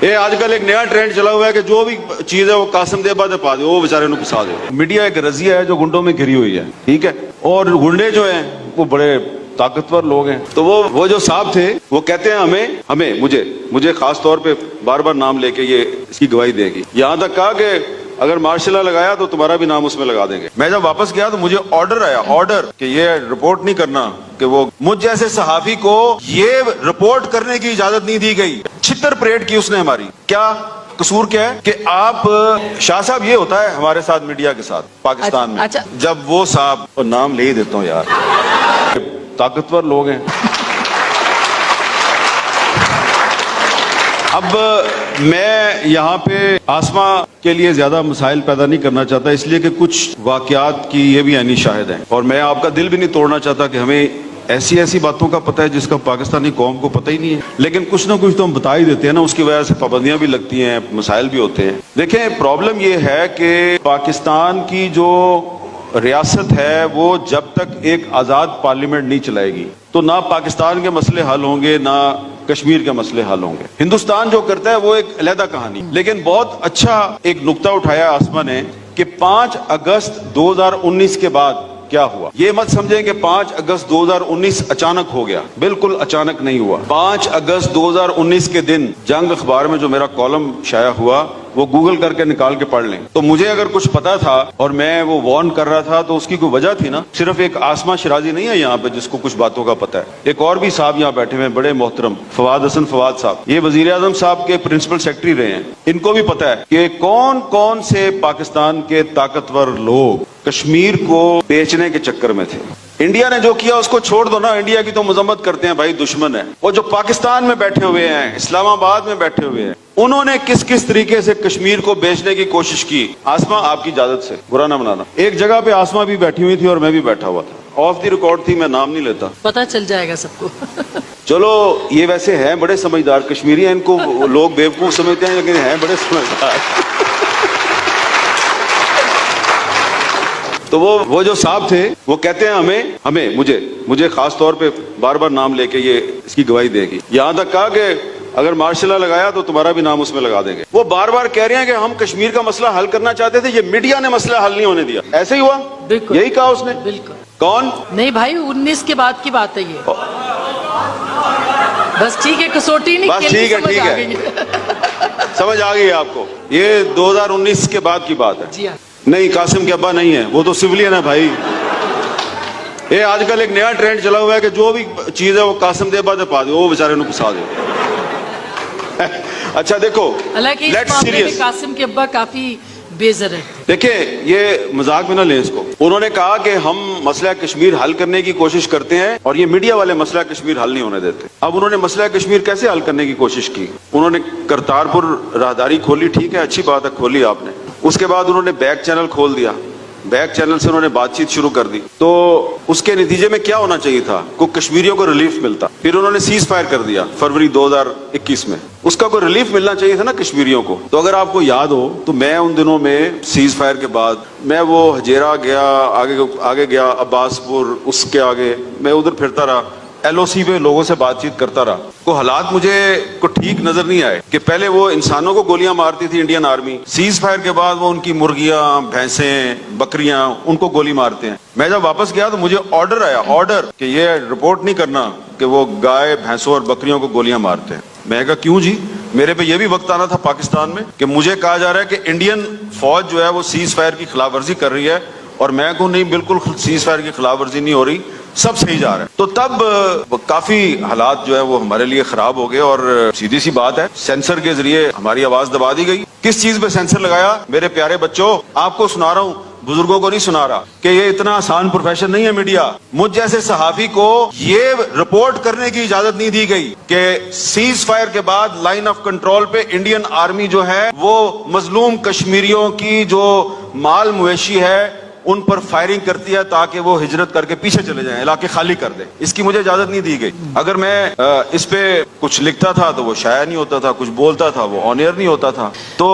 یہ آج کل ایک نیا ٹرینڈ چلا ہوا ہے کہ جو بھی چیز ہے وہ قاسم دے بعد پا دے، وہ بیچارے انہوں پسا دے۔ میڈیا ایک رضیہ ہے جو گنڈوں میں گھری ہوئی ہے، ٹھیک ہے، اور گنڈے جو ہیں وہ بڑے طاقتور لوگ ہیں۔ تو وہ جو صاحب تھے وہ کہتے ہیں مجھے خاص طور پہ بار بار نام لے کے یہ اس کی گواہی دے گی، یہاں تک کہا کہ اگر مارشل لا لگایا تو تمہارا بھی نام اس میں لگا دیں گے۔ میں جب واپس گیا تو مجھے آرڈر آیا کہ یہ رپورٹ نہیں کرنا، کہ وہ مجھ جیسے صحافی کو یہ رپورٹ کرنے کی اجازت نہیں دی گئی۔ چھتر پریڈ کی اس نے ہماری، کیا قصور کیا ہے کہ آپ شاہ صاحب، یہ ہوتا ہے ہمارے ساتھ میڈیا کے ساتھ پاکستان میں، جب وہ صاحب، نام لے ہی دیتا ہوں یار، طاقتور لوگ ہیں۔ اب میں یہاں پہ آسما کے لیے زیادہ مسائل پیدا نہیں کرنا چاہتا، اس لیے کہ کچھ واقعات کی یہ بھی عینی شاہد ہیں، اور میں آپ کا دل بھی نہیں توڑنا چاہتا کہ ہمیں ایسی باتوں کا پتہ ہے جس کا پاکستانی قوم کو پتہ ہی نہیں ہے، لیکن کچھ نہ کچھ تو ہم بتا ہی دیتے ہیں نا، اس کی وجہ سے پابندیاں بھی لگتی ہیں، مسائل بھی ہوتے ہیں۔ دیکھیں، پرابلم یہ ہے کہ پاکستان کی جو ریاست ہے وہ جب تک ایک آزاد پارلیمنٹ نہیں چلائے گی تو نہ پاکستان کے مسئلے حل ہوں گے، نہ کشمیر کے مسئلے حل ہوں گے۔ ہندوستان جو کرتا ہے وہ ایک علیحدہ کہانی، لیکن بہت اچھا ایک نقطہ اٹھایا آسما نے کہ 5 اگست 2019 کے بعد کیا ہوا۔ یہ مت سمجھیں کہ 5 اگست 2019 اچانک ہو گیا، بالکل اچانک نہیں ہوا۔ 5 اگست 2019 کے دن جنگ اخبار میں جو میرا کالم شائع ہوا وہ گوگل کر کے نکال کے پڑھ لیں، تو مجھے اگر کچھ پتا تھا اور میں وہ وارن کر رہا تھا تو اس کی کوئی وجہ تھی نا۔ صرف ایک آسما شرازی نہیں ہے یہاں پہ جس کو کچھ باتوں کا پتا ہے، ایک اور بھی صاحب یہاں بیٹھے ہوئے ہیں بڑے محترم، فواد حسن فواد صاحب، یہ وزیر اعظم صاحب کے پرنسپل سیکرٹری رہے ہیں، ان کو بھی پتا ہے کہ کون سے پاکستان کے طاقتور لوگ کشمیر کو بیچنے کے چکر میں تھے۔ انڈیا نے جو کیا اس کو چھوڑ دو نا، انڈیا کی تو مذمت کرتے ہیں بھائی، دشمن ہے وہ۔ جو پاکستان میں بیٹھے ہوئے ہیں، اسلام آباد میں بیٹھے ہوئے ہیں، انہوں نے کس طریقے سے کشمیر کو بیچنے کی کوشش کی۔ آسما، آپ کی اجازت سے برا نہ منانا، ایک جگہ پہ آسما بھی بیٹھی ہوئی تھی اور میں بھی بیٹھا ہوا تھا، آف دی ریکارڈ تھی، میں نام نہیں لیتا، پتہ چل جائے گا سب کو۔ چلو، یہ ویسے ہیں بڑے سمجھدار کشمیری ہیں، ان کو لوگ بیوقوف سمجھتے ہیں لیکن ہیں بڑے سمجھدار۔ تو وہ جو صاحب تھے وہ کہتے ہیں مجھے خاص طور پہ بار بار نام لے کے یہ اس کی گواہی دے گی، یہاں تک کہا کہ اگر مارشل لا لگایا تو تمہارا بھی نام اس میں لگا دیں گے۔ وہ بار بار کہہ رہے ہیں کہ ہم کشمیر کا مسئلہ حل کرنا چاہتے تھے، یہ میڈیا نے مسئلہ حل نہیں ہونے دیا۔ ایسے ہی ہوا، بالکل یہی کہا اس نے۔ بالکل کون؟ نہیں بھائی، 19 کے بعد کی بات ہے یہ، بس ٹھیک ہے، کسوٹی نہیں، بس ٹھیک ہے، سمجھ آ گئی آپ کو، یہ 2019 کے بعد کی بات ہے۔ جی ہاں، نہیں، قاسم کے ابا نہیں ہے، وہ تو سویلین ہے بھائی۔ یہ آج کل ایک نیا ٹرینڈ چلا ہوا ہے کہ جو بھی چیز ہے وہ قاسم دے بعد پا دے، وہ بیچارے انہوں پسا دے۔ اچھا دیکھو، حالانکہ اس معاملے میں قاسم کے ابا کافی بے ضرر تھے۔ دیکھیں، یہ مذاق میں نہ لیں اس کو۔ انہوں نے کہا کہ ہم مسئلہ کشمیر حل کرنے کی کوشش کرتے ہیں اور یہ میڈیا والے مسئلہ کشمیر حل نہیں ہونے دیتے۔ اب انہوں نے مسئلہ کشمیر کیسے حل کرنے کی کوشش کی؟ انہوں نے کرتارپور راہداری کھولی، ٹھیک ہے، اچھی بات ہے، کھولی آپ نے۔ اس کے بعد انہوں نے بیک چینل کھول دیا، بیک چینل سے انہوں نے بات چیت شروع کر دی، تو اس کے نتیجے میں کیا ہونا چاہیے تھا؟ کوئی کشمیریوں کو ریلیف ملتا۔ پھر انہوں نے سیز فائر کر دیا فروری 2021 میں، اس کا کوئی ریلیف ملنا چاہیے تھا نا کشمیریوں کو۔ تو اگر آپ کو یاد ہو تو میں ان دنوں میں سیز فائر کے بعد میں وہ ہجیرا گیا، آگے گیا عباس پور، اس کے آگے میں ادھر پھرتا رہا، ایل او سی پہ لوگوں سے بات چیت کرتا رہا۔ کو حالات مجھے کو ٹھیک نظر نہیں آئے کہ پہلے وہ انسانوں کو گولیاں مارتی تھی انڈین آرمی، سیز فائر کے بعد وہ ان کی مرغیاں، بھینسیں، بکریاں، ان کو گولی مارتے ہیں۔ میں جب واپس گیا تو مجھے آرڈر آیا کہ یہ رپورٹ نہیں کرنا کہ وہ گائے، بھینسوں اور بکریوں کو گولیاں مارتے ہیں۔ میں کہا کیوں جی؟ میرے پہ یہ بھی وقت آنا تھا پاکستان میں کہ مجھے کہا جا رہا ہے کہ انڈین فوج جو ہے وہ سیز فائر کی خلاف ورزی کر رہی ہے، اور میں کہوں نہیں، بالکل سیز فائر کی خلاف ورزی نہیں ہو رہی، سب صحیح جا رہا ہے۔ تو تب کافی حالات جو ہے وہ ہمارے لیے خراب ہو گئے، اور سیدھی سی بات ہے، سینسر کے ذریعے ہماری آواز دبا دی گئی۔ کس چیز پہ سینسر لگایا؟ میرے پیارے بچوں، آپ کو سنا رہا ہوں، بزرگوں کو نہیں سنا رہا، کہ یہ اتنا آسان پروفیشن نہیں ہے میڈیا۔ مجھ جیسے صحافی کو یہ رپورٹ کرنے کی اجازت نہیں دی گئی کہ سیز فائر کے بعد لائن آف کنٹرول پہ انڈین آرمی جو ہے وہ مظلوم کشمیریوں کی جو مال مویشی ہے ان پر فائرنگ کرتی ہے تاکہ وہ ہجرت کر کے پیچھے چلے جائیں، علاقے خالی کر دیں۔ اس کی مجھے اجازت نہیں دی گئی۔ اگر میں اس پہ کچھ لکھتا تھا تو وہ شائع نہیں ہوتا تھا، کچھ بولتا تھا وہ آن ایئر نہیں ہوتا تھا۔ تو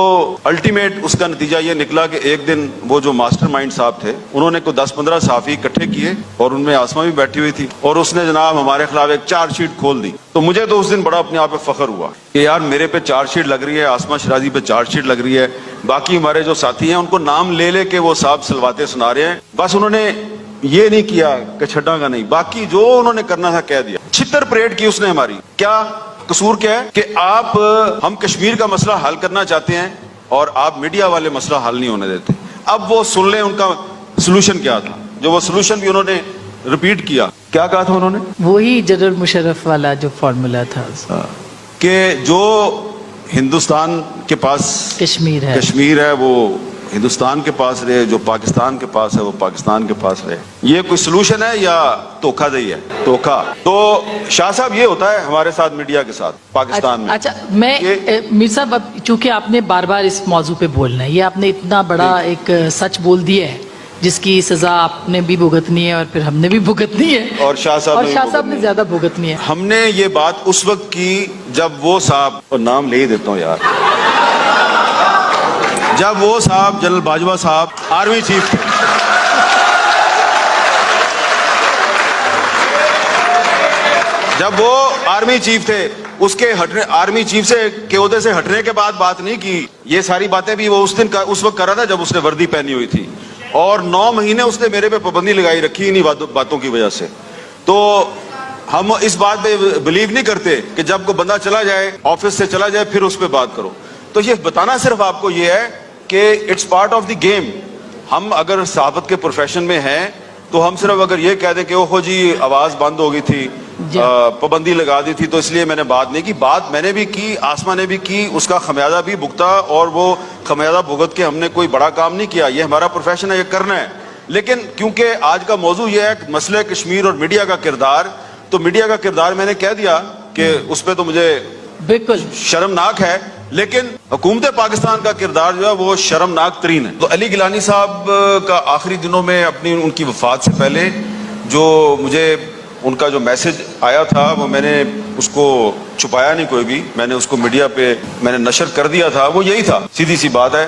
الٹیمیٹ اس کا نتیجہ یہ نکلا کہ ایک دن وہ جو ماسٹر مائنڈ صاحب تھے انہوں نے کوئی 10-15 صحافی اکٹھے کیے، اور ان میں آسما بھی بیٹھی ہوئی تھی، اور اس نے جناب ہمارے خلاف ایک چارج شیٹ کھول دی۔ تو مجھے تو اس دن بڑا اپنے آپ پہ فخر ہوا کہ یار میرے پہ چارج شیٹ لگ رہی ہے, آسما شرازی پہ چارج شیٹ لگ رہی ہے, باقی ہمارے جو ساتھی ہیں ان کو نام لے لے کے وہ صاحب سلواتے سنا رہے ہیں. بس انہوں نے یہ نہیں کیا کہ چھڈا کا نہیں, باقی جو انہوں نے کرنا تھا کہہ دیا. چھتر پریڈ کی اس نے ہماری. کیا قصور کیا ہے کہ آپ ہم کشمیر کا مسئلہ حل کرنا چاہتے ہیں اور آپ میڈیا والے مسئلہ حل نہیں ہونے دیتے. اب وہ سن لیں ان کا سلوشن کیا تھا, جو وہ سلوشن بھی انہوں نے ریپیٹ کیا. کیا کہا تھا انہوں نے؟ وہی جنرل مشرف والا جو فارمولا تھا کہ جو ہندوستان کے پاس کشمیر ہے وہ ہندوستان کے پاس رہے, جو پاکستان کے پاس ہے وہ پاکستان کے پاس رہے. یہ کوئی سلوشن ہے یا دھوکہ دہی ہے؟ دھوکہ. تو شاہ صاحب یہ ہوتا ہے ہمارے ساتھ میڈیا کے ساتھ پاکستان میں. اچھا میں میر صاحب, اب چونکہ آپ نے بار بار اس موضوع پہ بولنا ہے, یہ آپ نے اتنا بڑا ایک سچ بول دیا ہے جس کی سزا آپ نے بھی بھگتنی ہے اور پھر ہم نے بھی بھگتنی ہے, اور شاہ صاحب نے زیادہ بھگتنی ہے. ہم نے یہ بات اس وقت کی جب وہ صاحب, اور نام لے ہی دیتا ہوں یار, جب وہ صاحب جنرل باجوہ صاحب آرمی چیف تھے. جب وہ آرمی چیف تھے, اس کے ہٹنے, آرمی چیف سے کے عہدے سے ہٹنے کے بعد بات نہیں کی. یہ ساری باتیں بھی وہ اس وقت کر رہا تھا جب اس نے وردی پہنی ہوئی تھی, اور 9 مہینے اس نے میرے پہ پابندی لگائی رکھی انہیں باتوں کی وجہ سے. تو ہم اس بات پہ بلیو نہیں کرتے کہ جب کوئی بندہ چلا جائے, آفس سے چلا جائے, پھر اس پہ بات کرو. تو یہ بتانا صرف آپ کو یہ ہے کہ it's part of the game. ہم اگر صحافت کے پروفیشن میں ہیں تو ہم صرف اگر یہ کہہ دیں کہ اوہو جی آواز بند ہو گئی تھی, پابندی لگا دی تھی تو اس لیے میں نے بات نہیں کی. بات میں نے بھی کی, آسما نے بھی کی, اس کا خمیازہ بھی بھگتا, اور وہ خمیازہ بھگت کے ہم نے کوئی بڑا کام نہیں کیا. یہ ہمارا پروفیشن ہے, یہ کرنا ہے. لیکن کیونکہ آج کا موضوع یہ ہے مسئلہ کشمیر اور میڈیا کا کردار, تو میڈیا کا کردار میں نے کہہ دیا کہ اس پہ تو مجھے بالکل شرمناک ہے, لیکن حکومت پاکستان کا کردار جو ہے وہ شرمناک ترین ہے. تو علی گیلانی صاحب کا آخری دنوں میں اپنی ان کی وفات سے پہلے جو مجھے ان کا جو میسج آیا تھا وہ میں نے اس کو چھپایا نہیں کوئی بھی, میں نے اس کو میڈیا پہ میں نے نشر کر دیا تھا. وہ یہی تھا, سیدھی سی بات ہے.